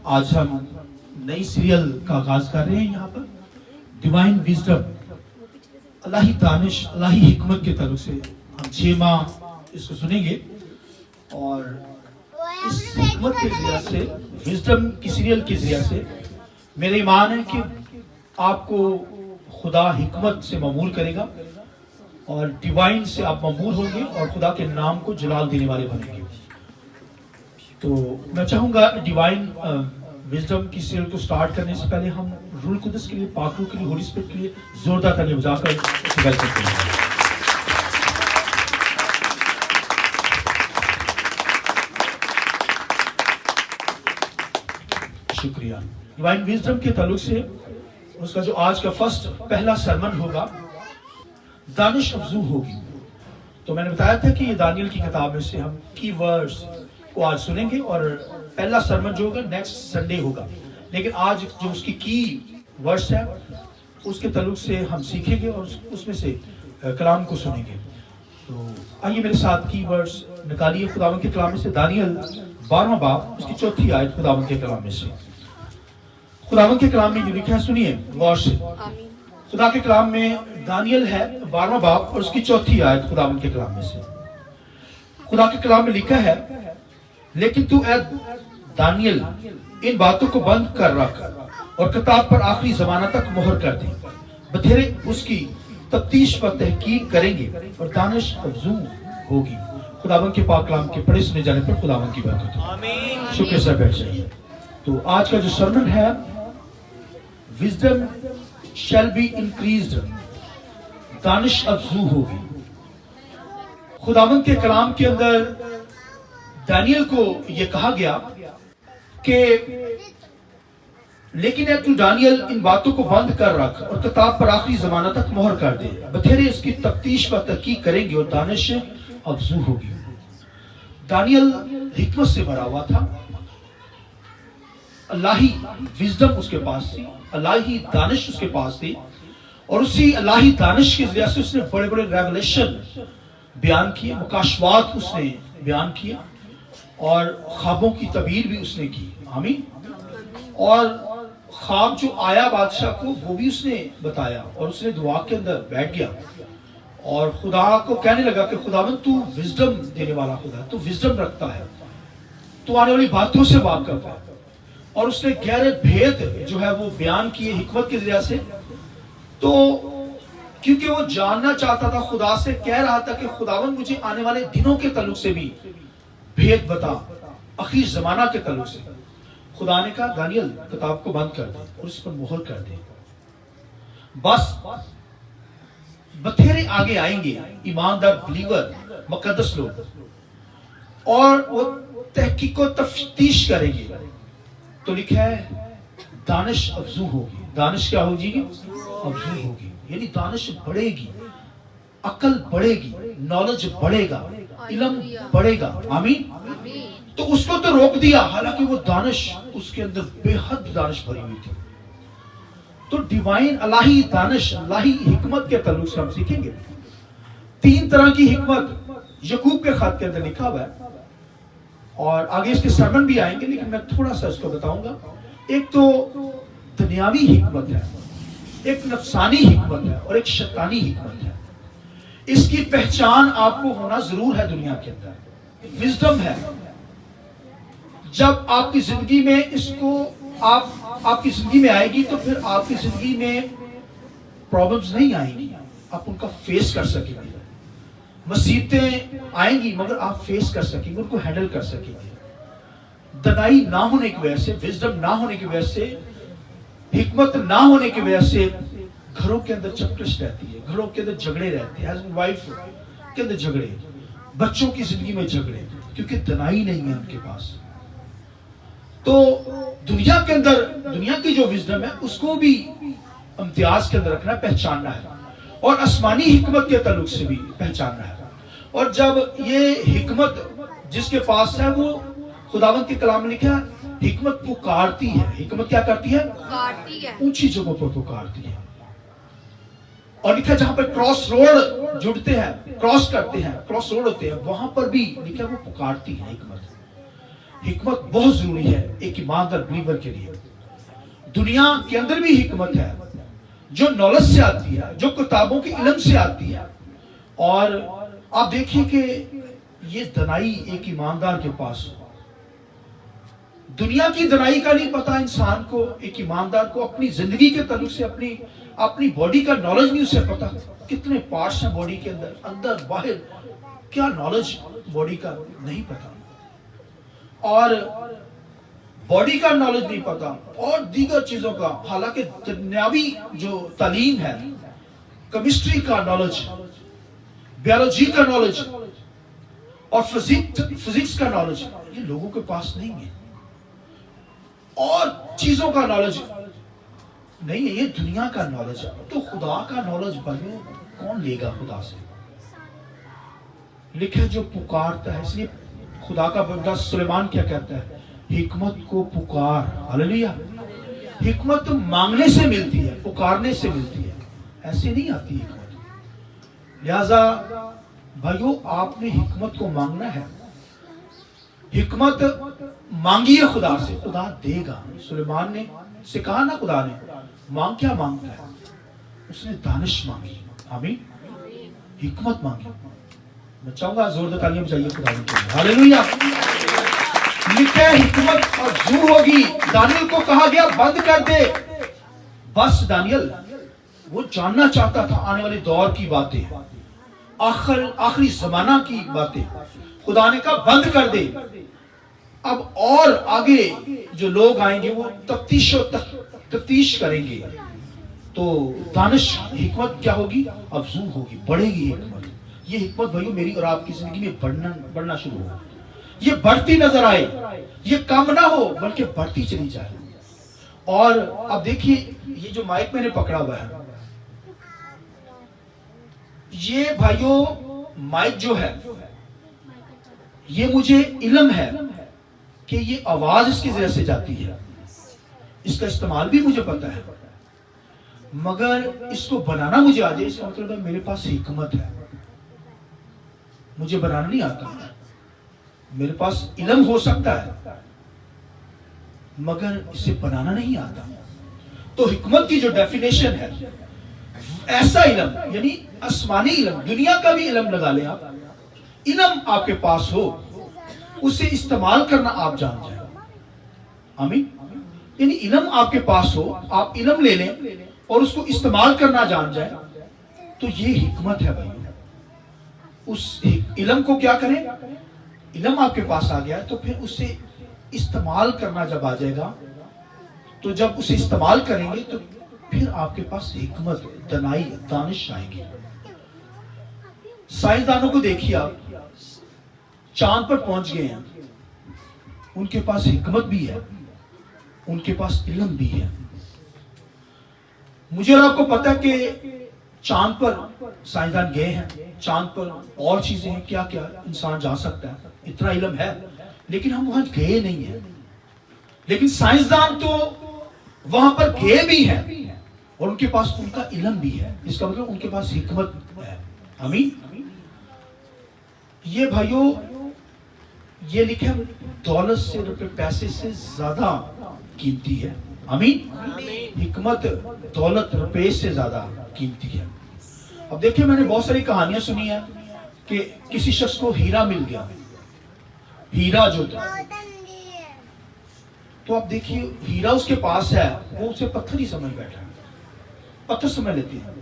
आज हम नई सीरियल का आगाज कर रहे हैं। यहाँ पर डिवाइन विजडम, अल्लाही दानिश, अल्लाही हिकमत के तरफ से हम 6 माह इसको सुनेंगे और इस हिकमत के जरिए से, विजडम की सीरियल के जरिए से मेरा ईमान है कि आपको खुदा हिकमत से ममूर करेगा और डिवाइन से आप ममूर होंगे और खुदा के नाम को जलाल देने वाले बनेंगे। तो मैं चाहूंगा डिवाइन विजडम की सीरियल को स्टार्ट करने से पहले हम रूल कुदस के लिए, पाक रूह के लिए, होली स्पिरिट के लिए जोरदार तालियां बजाकर वेलकम करेंगे। शुक्रिया। डिवाइन विजडम के ताल्लुक से उसका जो आज का पहला सरमन होगा, दानिश अफजू होगी। तो मैंने बताया था कि ये दानियल की किताब में से हम की वर्ड्स को आज सुनेंगे और पहला सरमन जो होगा नेक्स्ट संडे होगा, लेकिन आज जो उसकी की वर्ड्स है उसके ताल्लुक से हम सीखेंगे और उसमें से कलाम को सुनेंगे। तो आइए मेरे साथ की वर्ड्स निकालिए खुदावंद के कलाम में से, दानियल 12वां बाब उसकी 4थी आयत खुदावंद के कलाम में से। खुदावंद के कलाम में जो लिखा है सुनिए गौर से। खुदा के कलाम में दानियल है 12वां बाब और उसकी 4थी आयत खुदावंद के कलाम में से। खुदा के कलाम में लिखा है, लेकिन तू ऐ दानियल इन बातों को बंद कर रख और किताब पर आखिरी जमाना तक मोहर कर दे। बथेरे उसकी तफ्तीश पर तहकीक करेंगे और दानिश अफजू होगी। खुदावंद के पाक कलाम के पढ़े सुने जाने पर खुदावंद की बरकत हो। शुक्र से बैठ जाइए। तो आज का जो सरमन है, विजडम शैल बी इंक्रीज्ड, दानिश अफजू होगी। खुदावंद के कलाम के अंदर दानियल को यह कहा गया कि लेकिन तू दानियल इन बातों को बंद कर रख और किताब पर आखिरी जमाना तक मोहर कर दे। बथेरे इसकी तफ्तीश पर तहकीक करेंगे और दानिश अफजू होगी। दानियल हिकमत से भरा हुआ था, अल्लाही विजडम उसके पास थी, अल्लाही दानिश उसके पास थी और उसी अल्लाही दानिश के जरिए से उसने बड़े बड़े रेवलेशन बयान किए, मुकाशवात उसने बयान किया और ख्वाबों की तबीर भी उसने की। आमीन। और ख्वाब जो आया बादशाह को वो भी उसने बताया और उसने दुआ के अंदर बैठ गया और खुदा को कहने लगा कि खुदावंद तू विजडम देने वाला खुदा है, तू विजडम रखता है, तू आने वाली बातों से वाकिफ है। और उसने गहरे भेद जो है वो बयान किए हिकमत के जरिए से। तो क्योंकि वो जानना चाहता था, खुदा से कह रहा था कि खुदावंद मुझे आने वाले दिनों के ताल्लुक से भी भेद बता, आखिर जमाना के ताल्लुक से। खुदा ने कहा दानियल किताब को बंद कर दे और उस पर मोहर कर दे। बस बथेरे आगे आएंगे ईमानदार बिलीवर, मुकद्दस लोग, और वो तहकीक व तफ्तीश करेंगे। तो लिखा है दानिश अफजू होगी। दानिश क्या होगी? अफजू होगी, यानी दानिश बढ़ेगी, अकल बढ़ेगी, नॉलेज बढ़ेगा, इल्म बढ़ेगा। आमीन। तो उसको तो रोक दिया, हालांकि वो दानिश उसके अंदर बेहद दानिश भरी हुई थी। तो डिवाइन अल्लाही दानिश, अल्लाही हिकमत के ताल्लुक से हम सीखेंगे 3 तरह की हिकमत यकूब के खत के अंदर लिखा हुआ है और आगे इसके सरमन भी आएंगे, लेकिन मैं थोड़ा सा इसको बताऊंगा। एक तो दुनियावी हिकमत है, एक नफसानी हिकमत है और एक शैतानी हिकमत है। इसकी पहचान आपको होना जरूर है दुनिया के अंदर। विजडम है, जब आपकी जिंदगी में इसको आपकी जिंदगी में आएगी तो फिर आपकी जिंदगी में प्रॉब्लम्स नहीं आएंगी, आप उनका फेस कर सकेंगे। मुसीबतें आएंगी मगर आप फेस कर सकेंगे, उनको हैंडल कर सकेंगे। दनाई ना होने की वजह से, विजडम ना होने की वजह से, हिकमत ना होने की वजह से घरों के अंदर चक्रिश रहती है, घरों के अंदर झगड़े रहते हैं, हस्बैंड वाइफ के अंदर झगड़े, बच्चों की जिंदगी में झगड़े, क्योंकि दनाई नहीं है उनके पास। तो दुनिया के अंदर, दुनिया की जो विजडम है उसको भी इम्तियाज के अंदर रखना है, पहचानना है और आसमानी हिकमत के ताल्लुक से भी पहचानना है। और जब ये हिकमत जिसके पास है, वो खुदावंद के कलाम में लिखा है हिकमत पुकारती है। हिकमत क्या करती है? पुकारती है, ऊंची जगहों पर पुकारती है। और लिखा जहां पर क्रॉस रोड जुड़ते हैं, क्रॉस करते हैं, क्रॉस रोड होते हैं, वहां पर भी लिखा वो पुकारती है हिकमत। हिकमत बहुत जरूरी है एक ईमानदार बिलीवर के लिए। दुनिया के अंदर भी हिकमत है जो नॉलेज से आती है, जो किताबों के इल्म से आती है। और आप देखिए कि ये दनाई एक ईमानदार के पास हो। दुनिया की दनाई का नहीं पता इंसान को, एक ईमानदार को अपनी जिंदगी के ताल्लुक से अपनी बॉडी का नॉलेज नहीं उसे पता। कितने पार्ट्स हैं बॉडी के अंदर, अंदर बाहर, क्या नॉलेज बॉडी का नहीं पता। और बॉडी का नॉलेज नहीं पता और दीगर चीजों का, हालांकि दुनियावी जो तालीम है, केमिस्ट्री का नॉलेज, बायोलॉजी का नॉलेज और फिजिक्स का नॉलेज ये लोगों के पास नहीं है। और चीजों का नॉलेज नहीं है, ये दुनिया का नॉलेज है। तो खुदा का नॉलेज भाइयों कौन लेगा खुदा से? लिखे जो पुकारता है। इसलिए खुदा का बंदा सुलेमान क्या कहता है? हिकमत को पुकार। हालेलुया। हिकमत मांगने से मिलती है, पुकारने से मिलती है, ऐसे नहीं आती हिकमत। लिहाजा भाइयों आपने हिकमत को मांगना है। हिकमत मांगिए खुदा से, खुदा देगा। सुलेमान ने से कहा ना खुदा ने, मांग क्या मांगता है? उसने दानिश मांगी। आमीन। हिकमत मांगी। मैं चाहूंगा जोरदार तालियां बजाइए खुदा के लिए। हालेलुया। लिखे हिकमत और जू होगी। दानियल को कहा गया बंद कर दे। बस दानियल वो जानना चाहता था आने वाले दौर की बातें, आखिरी जमाना की बातें। खुदा ने कहा बंद कर दे। अब और आगे जो लोग आएंगे वो तफ्तीश करेंगे। तो दानिश हिकमत क्या होगी? अफजू होगी, बढ़ेगी हिकमत। ये हिकमत भाइयों मेरी और आपकी जिंदगी में बढ़ना शुरू हो। ये बढ़ती नजर आए, ये कम ना हो बल्कि बढ़ती चली जाए। और अब देखिए ये जो माइक मैंने पकड़ा हुआ है, ये भाइयों माइक जो है ये मुझे इल्म है कि ये आवाज इसकी जरिए से जाती है। इसका इस्तेमाल भी मुझे पता है, मगर इसको बनाना मुझे आ जाए इसका मतलब है मेरे पास हिकमत है। मुझे बनाना नहीं आता, मेरे पास इल्म हो सकता है मगर इसे बनाना नहीं आता। तो हिकमत की जो डेफिनेशन है, ऐसा इल्म यानी आसमानी इल्म, दुनिया का भी इल्म लगा ले आप, इल्म आपके पास हो, उसे इस्तेमाल करना आप जान जाए। आमीन। यानी इल्म आपके पास हो, आप इल्म ले लें और उसको इस्तेमाल करना जान जाए, तो ये हिकमत है भाई। उस इल्म को क्या करें? इल्म आपके पास आ गया तो फिर उसे इस्तेमाल करना जब आ जाएगा, तो जब उसे इस्तेमाल करेंगे तो फिर आपके पास हिकमत, दनाई, दानिश आएगी। साइंसदानों को देखिए आप, चांद पर पहुंच गए हैं, उनके पास हिकमत भी है, उनके पास इल्म भी है। मुझे और आपको पता है कि चांद पर साइंसदान गए हैं, चांद पर और चीजें हैं, क्या क्या इंसान जा सकता है, इतना इल्म है, लेकिन हम वहां गए नहीं है। लेकिन साइंसदान तो वहां पर गए भी हैं और उनके पास उनका इल्म भी है। इसका मतलब उनके पास हिकमत है। आमीन। ये भाइयों ये लिखे दौलत से, रुपए पैसे से ज्यादा कीमती है। आमीन। हिकमत दौलत रुपए से ज्यादा कीमती है। अब देखिए मैंने बहुत सारी कहानियां सुनी है कि किसी शख्स को हीरा मिल गया, हीरा जो था, तो आप देखिए हीरा उसके पास है, वो उसे पत्थर ही समझ बैठा है, पत्थर समझ लेते हैं,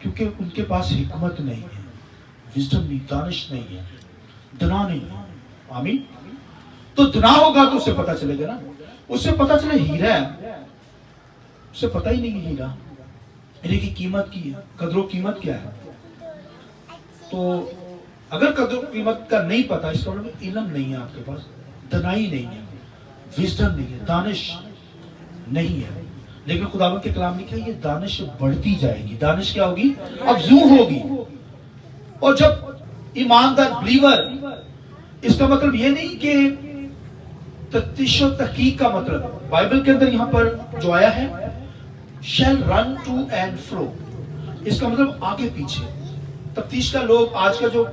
क्योंकि उनके पास हिकमत नहीं है, विजडम नहीं, दानिश नहीं है, दना नहीं है। आमीन। तो दना होगा तो उसे पता चलेगा ना, उससे पता चले हीरा है, उसे पता ही नहीं है हीरा हीरे की कीमत की है, कदरों कीमत क्या है। तो अगर कदरों कीमत का नहीं पता, इसका मतलब इल्म नहीं है आपके पास, दनाई नहीं है, विजडम नहीं है, दानिश नहीं है। लेकिन खुदावंद के कलाम लिखा है ये दानिश बढ़ती जाएगी। दानिश क्या होगी? अफजू होगी। और जब ईमानदार बिलीवर, इसका मतलब ये नहीं कि तफ्तीश और तहकीक का मतलब, बाइबल के अंदर यहां पर जो आया है shall run to and fro, इसका मतलब आगे पीछे। तफ्तीश का लोग, आज का जो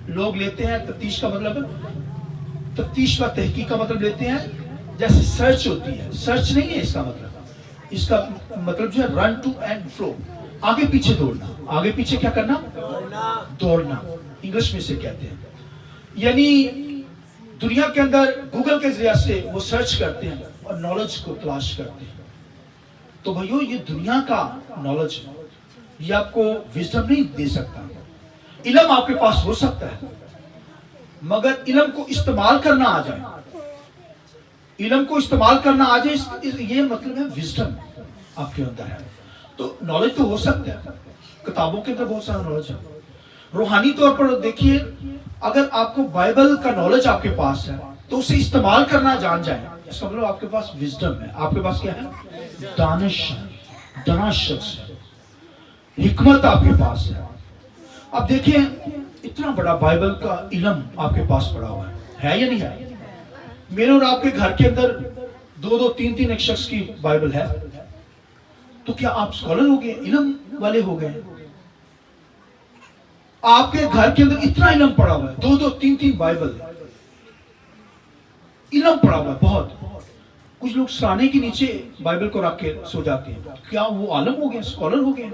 लोग लेते हैं तफ्तीश का मतलब तफ्तीश व तहकीक का मतलब लेते हैं जैसे सर्च होती है, सर्च नहीं है इसका मतलब। इसका मतलब जो है रन टू एंड फ्रो, आगे पीछे दौड़ना। आगे पीछे क्या करना? दौड़ना, इंग्लिश में से कहते हैं। यानी दुनिया के अंदर गूगल के जरिए से वो सर्च करते हैं और नॉलेज को तलाश करते हैं। तो भाइयों, ये दुनिया का नॉलेज है, ये आपको विजडम नहीं दे सकता। इल्म आपके पास हो सकता है, मगर इल्म को इस्तेमाल करना आ जाए, इल्म को इस्तेमाल करना आ जाए, ये मतलब है विजडम आपके अंदर है। तो नॉलेज तो हो सकता है, किताबों के अंदर बहुत सारा नॉलेज है। रूहानी तौर पर देखिए, अगर आपको बाइबल का नॉलेज आपके पास है तो उसे इस्तेमाल करना जान जाए, इसका मतलब आपके पास विजडम है। आपके पास क्या है? दानिश शख्स है, हिकमत आपके पास है। अब देखिए, इतना बड़ा बाइबल का इल्म आपके पास पड़ा हुआ है या नहीं है? मेरे और आपके घर के अंदर दो तीन एक शख्स की बाइबल है, तो क्या आप स्कॉलर हो गए, इल्म वाले हो गए? आपके घर के अंदर इतना इल्म पड़ा हुआ है, दो तीन बाइबल इल्म पड़ा हुआ है बहुत। कुछ लोग सराने के नीचे बाइबल को रख के सो जाते हैं, क्या वो आलम हो गए, स्कॉलर हो गए?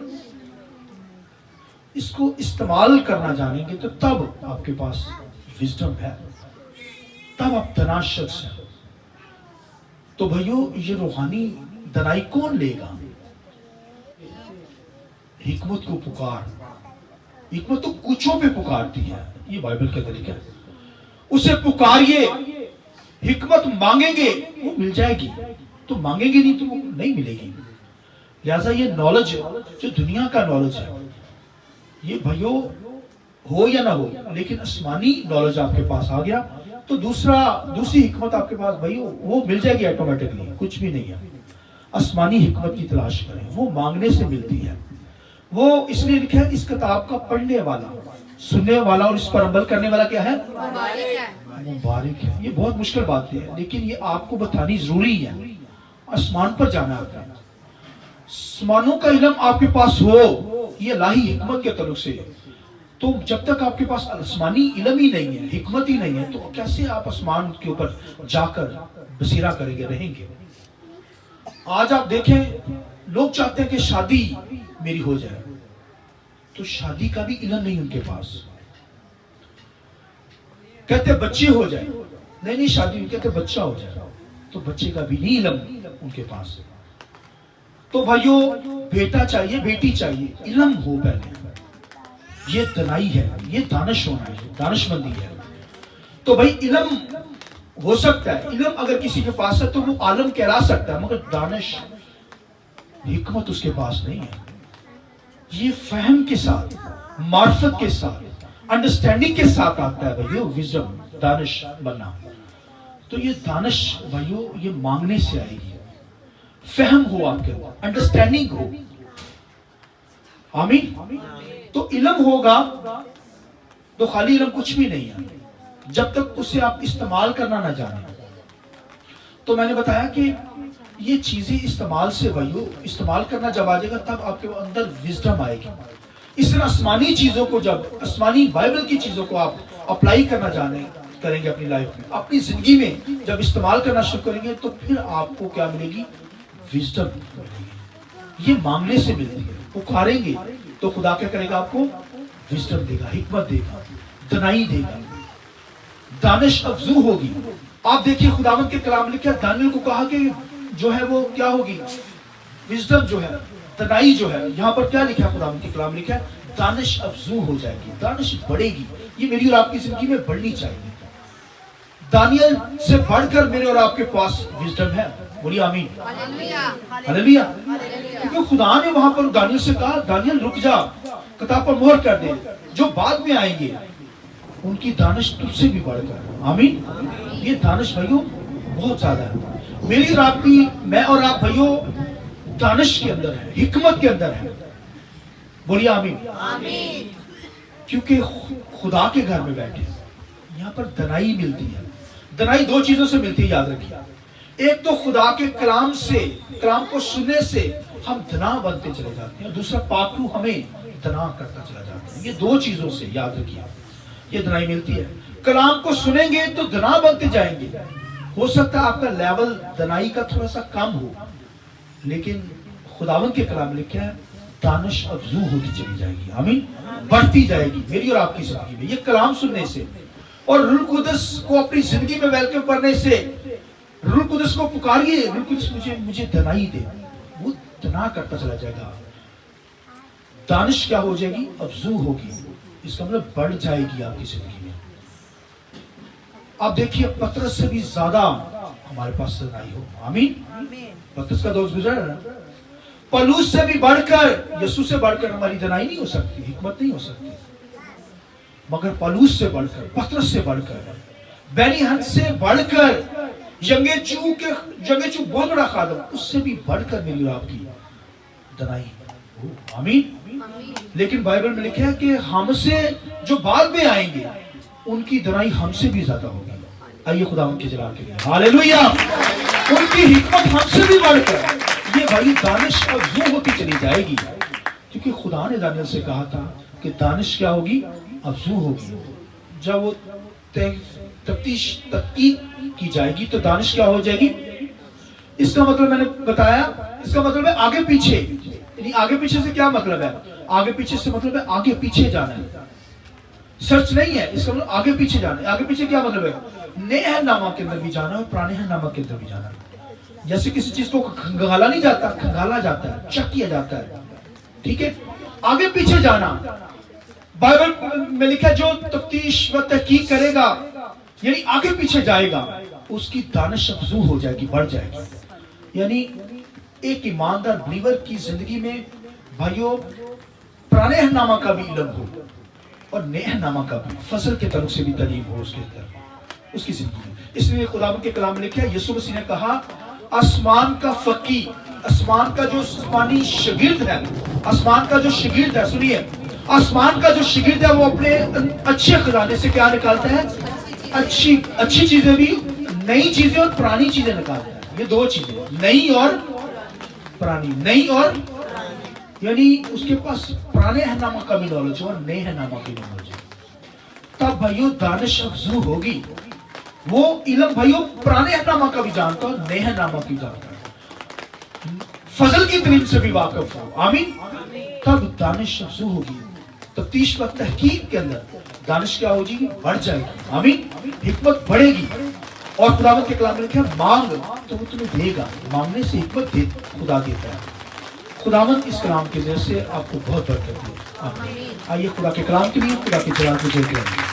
इसको इस्तेमाल करना जानेंगे तो तब आपके पास विजडम है, तब आप दनाश शख्स हैं। तो भाइयों, ये रूहानी दनाई कौन लेगा? हिकमत को पुकार, हिकमत तो कुछों पे पुकारती है, ये बाइबल का तरीका है। उसे पुकारिए, हिकमत मांगेंगे वो मिल जाएगी, तो मांगेंगे नहीं तो वो नहीं मिलेगी। लिहाजा ये नॉलेज जो दुनिया का नॉलेज है, ये भाइयों हो या ना हो, लेकिन आसमानी नॉलेज आपके पास आ गया तो दूसरी हिकमत आपके पास भाइयों वो मिल जाएगी ऑटोमेटिकली। कुछ भी नहीं है, आसमानी हिकमत की तलाश करें, वो मांगने से मिलती है। वो इसलिए लिखा है, इस किताब का पढ़ने वाला, सुनने वाला और इस पर अमल करने वाला क्या है? मुबारक है। ये बहुत मुश्किल बात है, लेकिन ये आपको बतानी जरूरी है। आसमान पर जाना है आपने, आसमानों का इल्म आपके पास हो, ये इलाही हिकमत के तल्लुक से। तो जब तक आपके पास आसमानी इल्म ही नहीं है, हिकमत ही नहीं है, तो कैसे आप आसमान के ऊपर जाकर बसीरा करेंगे, रहेंगे? आज आप देखें, लोग चाहते हैं कि शादी मेरी हो जाए, तो शादी का भी इल्म नहीं उनके पास। कहते बच्चे हो जाए, नहीं शादी, कहते बच्चा हो जाए, तो बच्चे का भी नहीं इल्म उनके पास। तो भाइयों, बेटा चाहिए, बेटी चाहिए, इल्म हो पहले। ये दनाई है, ये दानिश होना है, दानिशमंदी है। तो भाई इल्म हो सकता है, इल्म अगर किसी के पास है तो वो आलम कहला सकता है, मगर दानिश, हिकमत उसके पास नहीं है। ये फहम के साथ, मार्फत के साथ, अंडरस्टैंडिंग के साथ आता है भाइयों विजडम, दानिश बनना। तो ये दानिश भाइयों, ये मांगने से आएगी। फहम हो आपके अंदर, अंडरस्टैंडिंग हो। आमीन। तो इल्म होगा तो खाली इल्म कुछ भी नहीं है, जब तक उसे आप इस्तेमाल करना ना जाने। तो मैंने बताया कि ये चीजें इस्तेमाल से भाइयों, इस्तेमाल करना जब आ जाएगा तब आपके अंदर विजडम आएगी। इस तरह आसमानी चीजों को, जब आसमानी बाइबल की चीजों को आप अप्लाई करना जाने करेंगे अपनी लाइफ में, अपनी जिंदगी में जब इस्तेमाल करना शुरू करेंगे, तो फिर आपको क्या मिलेगी? विजडम मिलेगी। ये मांगने से मिलती है। पुकारेंगे तो खुदा क्या करेगा? आपको विजडम देगा, हिकमत देगा, दनाई देगा, दानिश अफजू होगी। आप देखिए, खुदावंद के कलाम लिखा, दानियल को कहा कि जो है वो क्या होगी? विजडम जो है, दनाई जो है। यहाँ पर क्या लिखा है? खुदावंद के कलाम लिखा है, दानिश अफजू हो जाएगी, दानिश बढ़ेगी। ये मेरी और आपकी जिंदगी में बढ़नी चाहिए। दानियल से बढ़कर मेरे और आपके पास विजडम है। बोलिए आमीन, हालेलुया। क्योंकि खुदा ने वहां पर दानियल से कहा, दानियल रुक जा, किताब पर मोहर कर दे, जो बाद में आएंगे उनकी दानिश तुझसे भी बढ़कर। आमीन। ये दानिश भाइयों बहुत ज्यादा है। मेरी और आपकी, मैं और आप भाइयों, दानिश के अंदर है, हिकमत के अंदर है। बोलिए आमीन। क्योंकि खुदा के घर में बैठे, यहाँ पर दनाई मिलती है। दनाई दो चीजों से मिलती है, याद रखिए। एक तो खुदा के कलाम से, कलाम को सुनने से हम दना बनते चले जाते हैं, दूसरा पाकू हमें दना करता चला जाता है। ये दो चीजों से, याद रखिए, ये दनाई मिलती है। कलाम को सुनेंगे तो दना बनते जाएंगे। हो सकता है आपका लेवल दनाई का थोड़ा सा कम हो, लेकिन खुदावंद के कलाम में क्या है, दानिश अफजू होती चली जाएगी। आमीन, बढ़ती जाएगी मेरी और आपकी जिंदगी में। ये कलाम सुनने से और रूह कुदस को अपनी जिंदगी में वेलकम करने से, रूह कुदस को पुकारिए, रूह कुदस मुझे दनाई दे, वो दना करता चला जाएगा। दानिश क्या हो जाएगी, अफजू होगी, इसका मतलब बढ़ जाएगी आपकी जिंदगी में। आप देखिए पतरस से भी ज्यादा हमारे पास दनाई हो। आमीन, पतरस का दोस्त गुजरा ना, पलूस से भी बढ़कर, यीशु से बढ़कर हमारी दनाई नहीं हो सकती, हिकमत नहीं हो सकती, मगर पलूस से बढ़कर, पतरस से बढ़कर, बेनी हंस से बढ़कर, यंगेचू बहुत बड़ा खादम, उससे भी बढ़कर मेरी और आपकी दनाई। आमीन। लेकिन बाइबल में लिखा है कि हमसे जो बाद में आएंगे उनकी दनाई हमसे भी ज्यादा होगी। आइए खुदा उनके जलाल के लिए हालेलुया। उनकी हिकमत हमसे भी बढ़कर ये भाई दानिश अफजू होती चली जाएगी, क्योंकि खुदा ने दानियल से कहा था कि दानिश क्या होगी, अफजू होगी। जब वो तफ्तीश की जाएगी तो दानिश क्या हो जाएगी। इसका मतलब मैंने बताया, इसका मतलब है आगे पीछे। यानी आगे पीछे से क्या मतलब है, आगे पीछे से मतलब है आगे पीछे जाना है, सर्च नहीं है, इसका मतलब आगे पीछे जाना है। आगे पीछे क्या मतलब है, नए नामा के अंदर भी जाना है और पुराने नामा के अंदर भी जाना है। जैसे किसी चीज को खंगाला नहीं जाता, खंगाला जाता है, चेक किया जाता है, ठीक है, आगे पीछे जाना। बाइबल में लिखा जो तफ्तीश व तहकीक करेगा, यानी आगे पीछे जाएगा, उसकी दानिश अफजू हो जाएगी, बढ़ जाएगी। यानी एक ईमानदार बिलीवर की जिंदगी में भाइयों पुराने नामा का भी इल्म हो और नए नामा का भी, फसल के तरुक से भी तालीम हो उसके अंदर, उसकी जिंदगी में। इसलिए खुदा के कलाम में लिखा, यीशु मसीह ने कहा, आसमान का फकी, आसमान का जो आसमानी शागिर्द है, आसमान का जो शागिर्द है, सुनिए, आसमान का जो शागिर्द है वो अपने अच्छे खजाने से क्या निकालता है, अच्छी चीजें भी, नई चीजें और पुरानी चीजें निकालता है। ये दो चीजें, नई और पुरानी, नई और, यानी उसके पास पुराने हनामा का भी नॉलेज और नए हनामा की नॉलेज है। तब भाइयों दानिश अफजू होगी, वो इल्म भाइयों पुराने हनामा का भी जानता है, नए हनामा की जानता है, फजल की तरीम से भी वाकिफ हो। आमीन। तब दानिश अफजू होगी, तफ्तीश व तहकीक के अंदर दानिश क्या हो जाएगी, बढ़ जाएगी। आमीन, हिकमत बढ़ेगी। और खुदावंद के कलाम में लिखा है, मांग तो वो तुम्हें देगा, मांगने से हिकमत खुदा देता है। खुदावंद इस कलाम के जरिए से आपको बहुत बरकत दे। आइए खुदा के कलाम के लिए खुदा के जलाल को जय करेंगे।